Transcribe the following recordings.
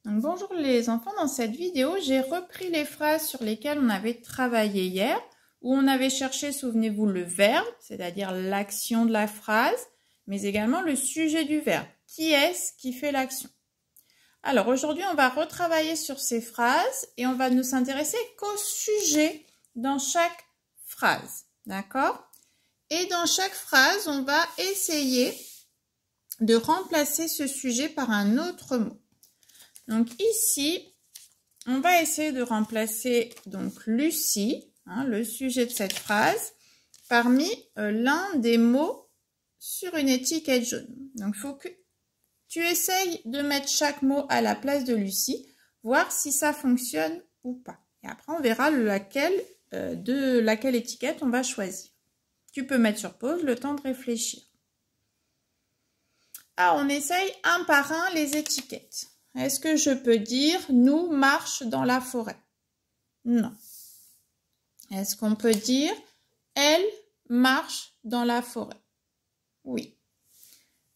Donc, bonjour les enfants, dans cette vidéo, j'ai repris les phrases sur lesquelles on avait travaillé hier, où on avait cherché, souvenez-vous, le verbe, c'est-à-dire l'action de la phrase, mais également le sujet du verbe. Qui est-ce qui fait l'action? Alors aujourd'hui, on va retravailler sur ces phrases et on va ne s'intéresser qu'au sujet dans chaque phrase, d'accord? Et dans chaque phrase, on va essayer de remplacer ce sujet par un autre mot. Donc ici, on va essayer de remplacer donc Lucie, le sujet de cette phrase, parmi l'un des mots sur une étiquette jaune. Donc il faut que tu essayes de mettre chaque mot à la place de Lucie, voir si ça fonctionne ou pas. Et après, on verra de laquelle étiquette on va choisir. Tu peux mettre sur pause le temps de réfléchir. Ah, on essaye un par un les étiquettes. Est-ce que je peux dire « nous marche dans la forêt » ? Non. Est-ce qu'on peut dire « elle marche dans la forêt » ? Oui.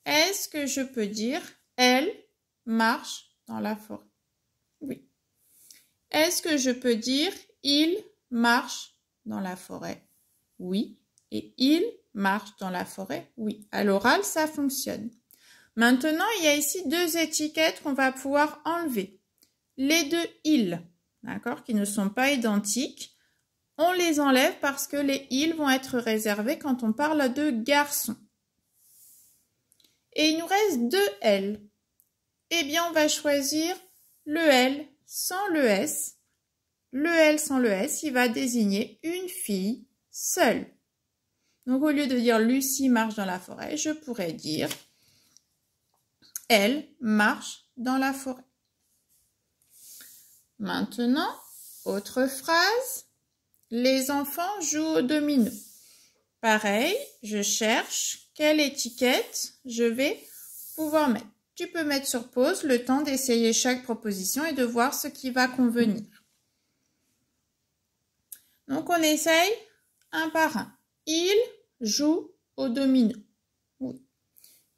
Est-ce que je peux dire « elle marche dans la forêt » ? Oui. Est-ce que je peux dire « il marche dans la forêt » ? Oui. Et « il marche dans la forêt » ? Oui. À l'oral, ça fonctionne. Maintenant, il y a ici deux étiquettes qu'on va pouvoir enlever. Les deux « il », d'accord, qui ne sont pas identiques, on les enlève parce que les « il » vont être réservés quand on parle de garçons. Et il nous reste deux « elle ». Eh bien, on va choisir le « elle » sans le « s ». Le « elle » sans le « s », il va désigner une fille seule. Donc, au lieu de dire « Lucie marche dans la forêt », je pourrais dire « elle marche dans la forêt ». Maintenant, autre phrase, les enfants jouent au domino. Pareil, je cherche quelle étiquette je vais pouvoir mettre. Tu peux mettre sur pause le temps d'essayer chaque proposition et de voir ce qui va convenir. Donc, on essaye un par un. Il joue au domino. Oui.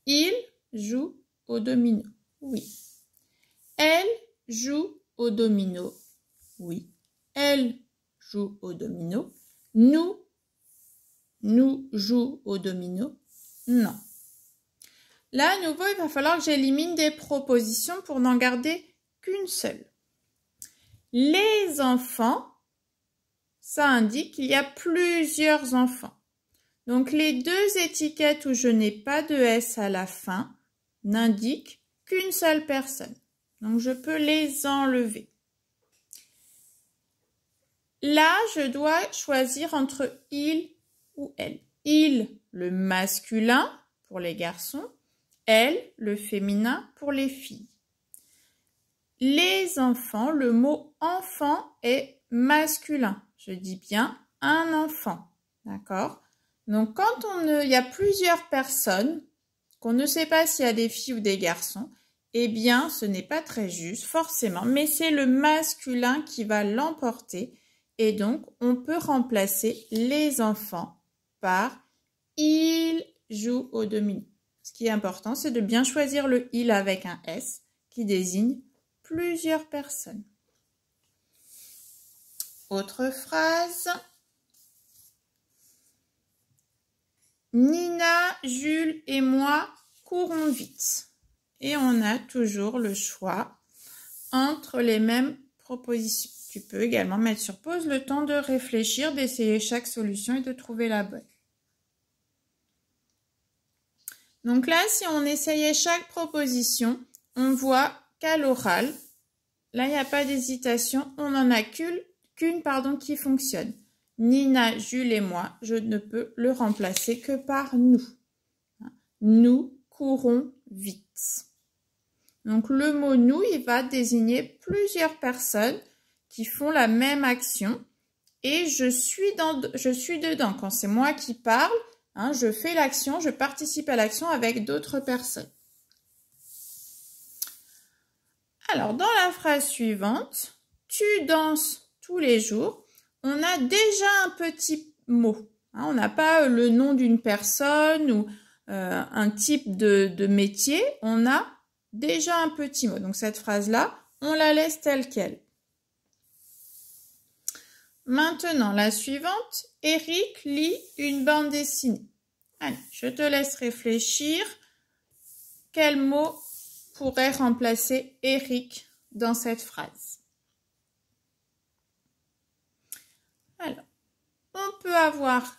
Il joue au domino. Oui. Elle joue au domino. Oui. Elle joue au domino. Nous jouons au domino. Non. Là, à nouveau, il va falloir que j'élimine des propositions pour n'en garder qu'une seule. Les enfants, ça indique qu'il y a plusieurs enfants. Donc, les deux étiquettes où je n'ai pas de S à la fin n'indiquent qu'une seule personne. Donc, je peux les enlever. Là, je dois choisir entre il ou elle. Il, le masculin pour les garçons. Elle, le féminin pour les filles. Les enfants, le mot enfant est masculin. Je dis bien un enfant. D'accord ? Donc, quand il y a plusieurs personnes, qu'on ne sait pas s'il y a des filles ou des garçons, eh bien, ce n'est pas très juste, forcément, mais c'est le masculin qui va l'emporter. Et donc, on peut remplacer les enfants par « il joue au domino ». Ce qui est important, c'est de bien choisir le « il » avec un « s » qui désigne plusieurs personnes. Autre phrase. Nina, Jules et moi courons vite. Et on a toujours le choix entre les mêmes propositions. Tu peux également mettre sur pause le temps de réfléchir, d'essayer chaque solution et de trouver la bonne. Donc là, si on essayait chaque proposition, on voit qu'à l'oral, là, il n'y a pas d'hésitation, on n'en a qu'une qui fonctionne. Nina, Jules et moi, je ne peux le remplacer que par nous. Nous courons vite. Donc, le mot « nous », il va désigner plusieurs personnes qui font la même action et je suis dedans. Quand c'est moi qui parle, je fais l'action, je participe à l'action avec d'autres personnes. Alors, dans la phrase suivante, tu danses tous les jours. On a déjà un petit mot. On n'a pas le nom d'une personne ou un type de métier. On a déjà un petit mot. Donc, cette phrase-là, on la laisse telle qu'elle. Maintenant, la suivante, Eric lit une bande dessinée. Allez, je te laisse réfléchir. Quel mot pourrait remplacer Eric dans cette phrase? Alors, on peut avoir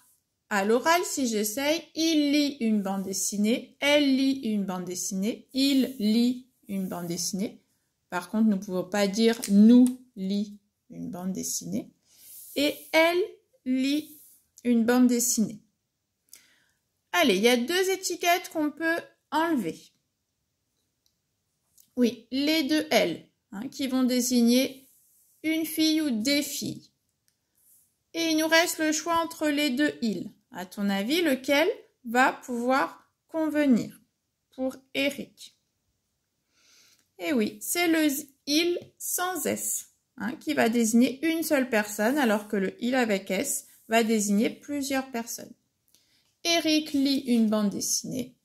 à l'oral, si j'essaye, il lit une bande dessinée, elle lit une bande dessinée, il lit une bande dessinée. Par contre, nous ne pouvons pas dire nous lit une bande dessinée. Et elle lit une bande dessinée. Allez, il y a deux étiquettes qu'on peut enlever. Oui, les deux elles, qui vont désigner une fille ou des filles. Et il nous reste le choix entre les deux ils. À ton avis, lequel va pouvoir convenir pour Eric? Eh oui, c'est le il sans S, qui va désigner une seule personne, alors que le il avec S va désigner plusieurs personnes. Eric lit une bande dessinée,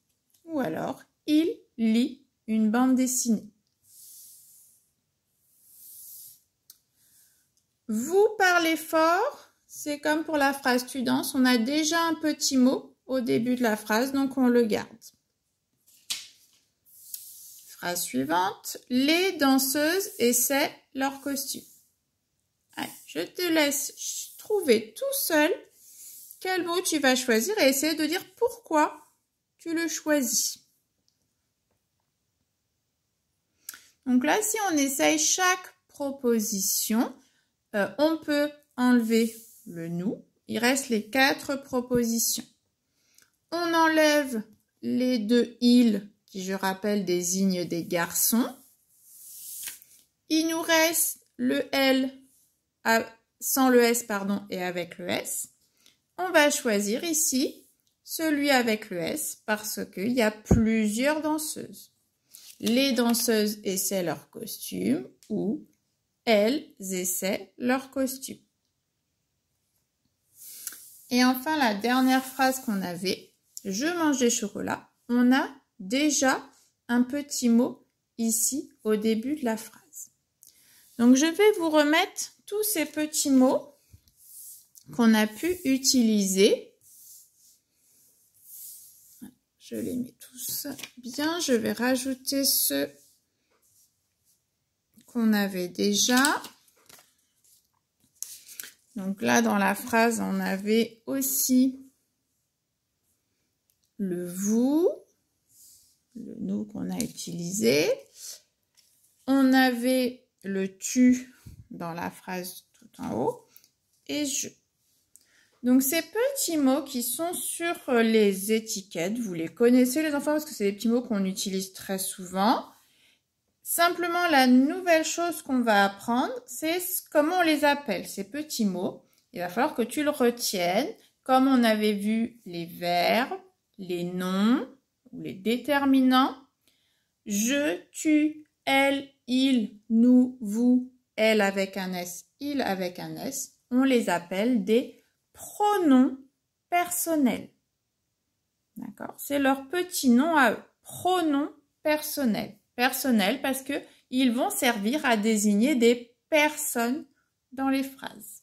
ou alors il lit une bande dessinée. Vous parlez fort. C'est comme pour la phrase tu danses, on a déjà un petit mot au début de la phrase, donc on le garde. Phrase suivante, les danseuses essaient leur costume. Allez, je te laisse trouver tout seul quel mot tu vas choisir et essayer de dire pourquoi tu le choisis. Donc là, si on essaye chaque proposition, on peut enlever le nous, il reste les 4 propositions. On enlève les deux ils, qui je rappelle désignent des garçons. Il nous reste le L sans le S et avec le S. On va choisir ici celui avec le S parce qu'il y a plusieurs danseuses. Les danseuses essaient leur costume ou elles essaient leur costume. Et enfin, la dernière phrase qu'on avait, je mange des chocolats, on a déjà un petit mot ici au début de la phrase. Donc, je vais vous remettre tous ces petits mots qu'on a pu utiliser. Je les mets tous bien. Je vais rajouter ceux qu'on avait déjà. Donc là, dans la phrase, on avait aussi le vous, le nous qu'on a utilisé. On avait le tu dans la phrase tout en haut et je. Donc ces petits mots qui sont sur les étiquettes, vous les connaissez les enfants parce que c'est des petits mots qu'on utilise très souvent. Simplement, la nouvelle chose qu'on va apprendre, c'est comment on les appelle, ces petits mots. Il va falloir que tu le retiennes, comme on avait vu les verbes, les noms ou les déterminants. Je, tu, elle, il, nous, vous, elle avec un S, il avec un S. On les appelle des pronoms personnels. D'accord? C'est leur petit nom à eux. Pronoms personnels. Personnels parce qu'ils vont servir à désigner des personnes dans les phrases.